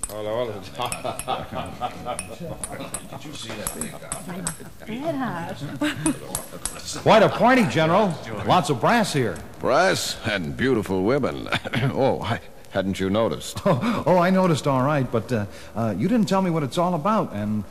Hola, hola. Did you see that thing? Quite a party, General. Lots of brass here. Brass and beautiful women. Hadn't you noticed? Oh, I noticed all right, but you didn't tell me what it's all about and,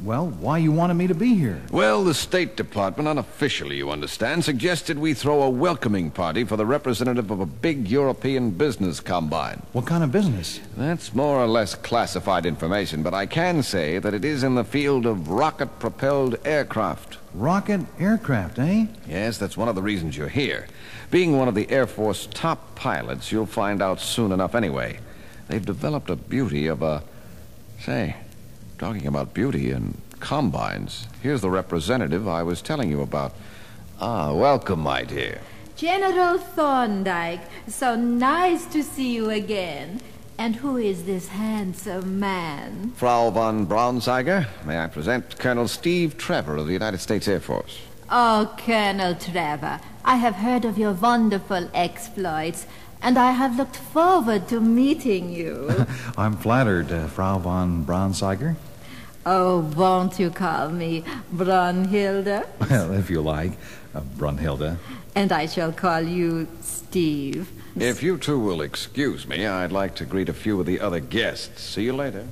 well, why you wanted me to be here. Well, the State Department, unofficially, you understand, suggested we throw a welcoming party for the representative of a big European business combine. What kind of business? That's more or less classified information, but I can say that it is in the field of rocket-propelled aircraft. Rocket aircraft, eh? Yes, that's one of the reasons you're here. Being one of the Air Force top pilots, you'll find out soon enough anyway. They've developed a beauty of a... Say, talking about beauty and combines, here's the representative I was telling you about. Ah, welcome, my dear. General Thorndyke, so nice to see you again. And who is this handsome man? Frau von Braunzeiger, may I present Colonel Steve Trevors of the United States Air Force. Oh, Colonel Trevor, I have heard of your wonderful exploits, and I have looked forward to meeting you. I'm flattered, Frau von Braunzeiger. Oh, won't you call me Brunhilde? Well, if you like, Brunhilde. And I shall call you Steve. If you two will excuse me, I'd like to greet a few of the other guests. See you later.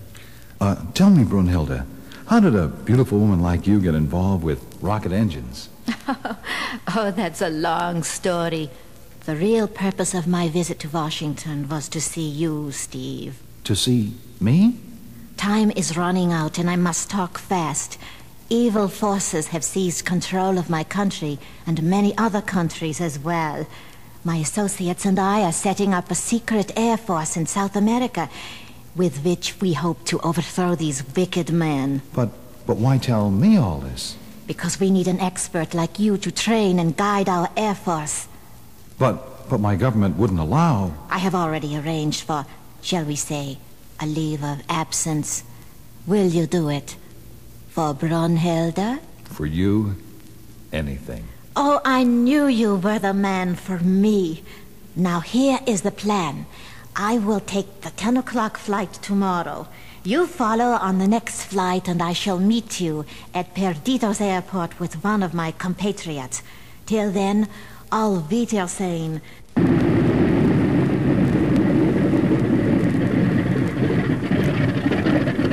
Tell me, Brunhilde, how did a beautiful woman like you get involved with rocket engines? Oh, that's a long story. The real purpose of my visit to Washington was to see you, Steve. To see me? Time is running out, and I must talk fast. Evil forces have seized control of my country, and many other countries as well. My associates and I are setting up a secret air force in South America, with which we hope to overthrow these wicked men. But why tell me all this? Because we need an expert like you to train and guide our air force. But my government wouldn't allow... I have already arranged for, shall we say, a leave of absence. Will you do it? For Brunhilde? For you, anything. Oh, I knew you were the man for me. Now here is the plan. I will take the 10 o'clock flight tomorrow. You follow on the next flight, and I shall meet you at Perdidos Airport with one of my compatriots. Till then, auf Wiedersehen.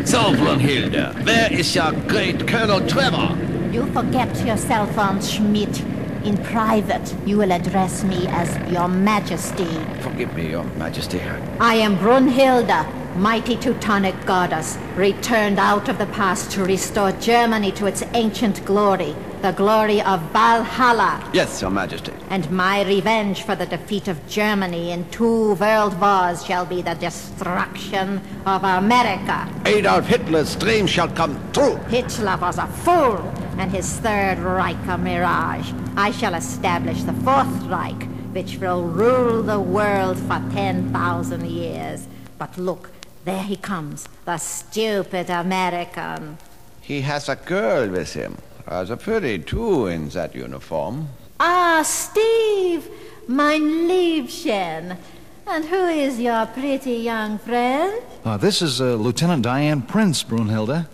So, Brunhilde, where is your great Colonel Trevor? You forget yourself, von Schmidt. In private, you will address me as Your Majesty. Forgive me, Your Majesty. I am Brunhilde, mighty Teutonic goddess, returned out of the past to restore Germany to its ancient glory, the glory of Valhalla. Yes, Your Majesty. And my revenge for the defeat of Germany in 2 world wars shall be the destruction of America. Adolf Hitler's dream shall come true. Hitler was a fool, and his Third Reich a mirage. I shall establish the Fourth Reich, which will rule the world for 10,000 years. But look, there he comes, the stupid American. He has a girl with him. Rather pretty, too, in that uniform. Ah, Steve, mein Liebchen. And who is your pretty young friend? This is Lieutenant Diane Prince, Brunhilde.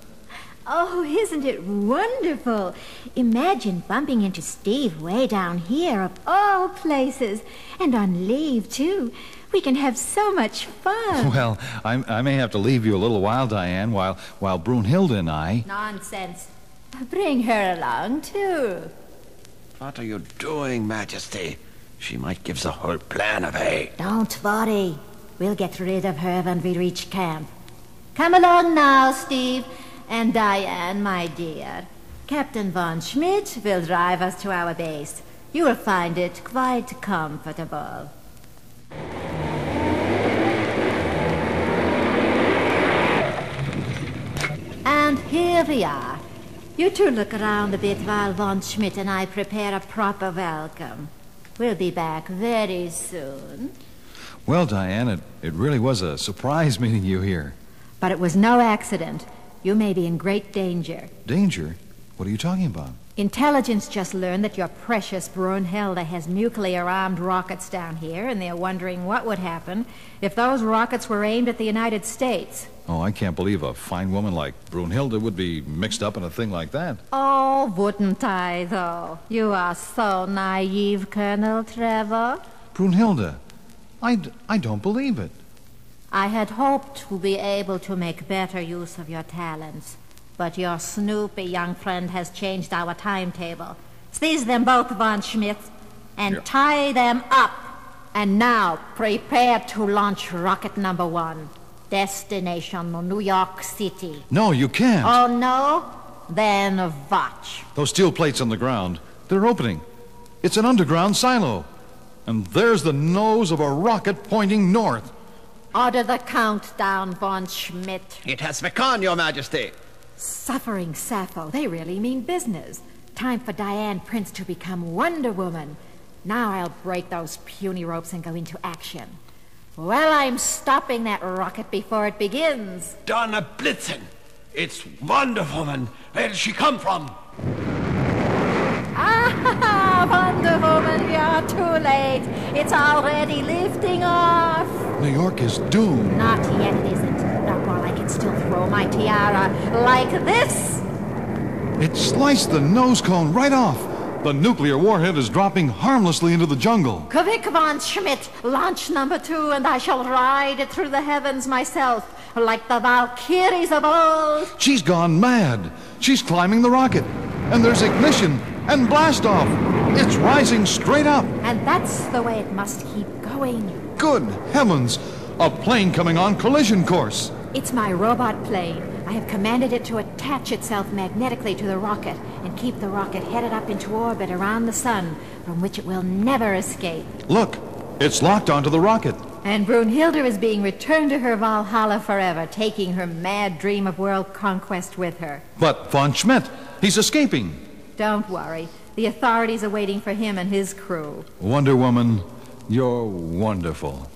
Oh, isn't it wonderful? Imagine bumping into Steve way down here, of all places. And on leave, too. We can have so much fun. Well, I may have to leave you a little while, Diane, while Brunhilde and I... Nonsense. Bring her along, too. What are you doing, Majesty? She might give the whole plan away. Don't worry. We'll get rid of her when we reach camp. Come along now, Steve. And Diane, my dear. Captain von Schmidt will drive us to our base. You will find it quite comfortable. And here we are. You two look around a bit while von Schmidt and I prepare a proper welcome. We'll be back very soon. Well, Diane, it really was a surprise meeting you here. But it was no accident. You may be in great danger. Danger? What are you talking about? Intelligence just learned that your precious Brunhilde has nuclear-armed rockets down here, and they're wondering what would happen if those rockets were aimed at the United States. Oh, I can't believe a fine woman like Brunhilde would be mixed up in a thing like that. Oh, wouldn't I, though? You are so naive, Colonel Trevor. Brunhilde, I don't believe it. I had hoped to be able to make better use of your talents, but your snoopy young friend has changed our timetable. Seize them both, von Schmidt, and tie them up. And now, prepare to launch rocket number 1. Destination New York City. No, you can't. Oh, no? Then watch. Those steel plates on the ground, they're opening. It's an underground silo. And there's the nose of a rocket pointing north. Order the countdown, von Schmidt. It has begun, Your Majesty. Suffering Sappho, they really mean business. Time for Diane Prince to become Wonder Woman. Now I'll break those puny ropes and go into action. Well, I'm stopping that rocket before it begins. Donner Blitzen. It's Wonder Woman. Where did she come from? Ah, Wonder Woman, you're too late. It's already lifting off. New York is doomed. Not yet, it isn't. Not while I can still throw my tiara like this. It sliced the nose cone right off. The nuclear warhead is dropping harmlessly into the jungle. Quick, von Schmidt, launch number 2, and I shall ride it through the heavens myself, like the Valkyries of old. She's gone mad. She's climbing the rocket. And there's ignition and blast off. It's rising straight up. And that's the way it must keep going. Good heavens! A plane coming on collision course. It's my robot plane. I have commanded it to attach itself magnetically to the rocket and keep the rocket headed up into orbit around the sun, from which it will never escape. Look, it's locked onto the rocket. And Brunhilde is being returned to her Valhalla forever, taking her mad dream of world conquest with her. But von Schmidt, he's escaping. Don't worry. The authorities are waiting for him and his crew. Wonder Woman, you're wonderful.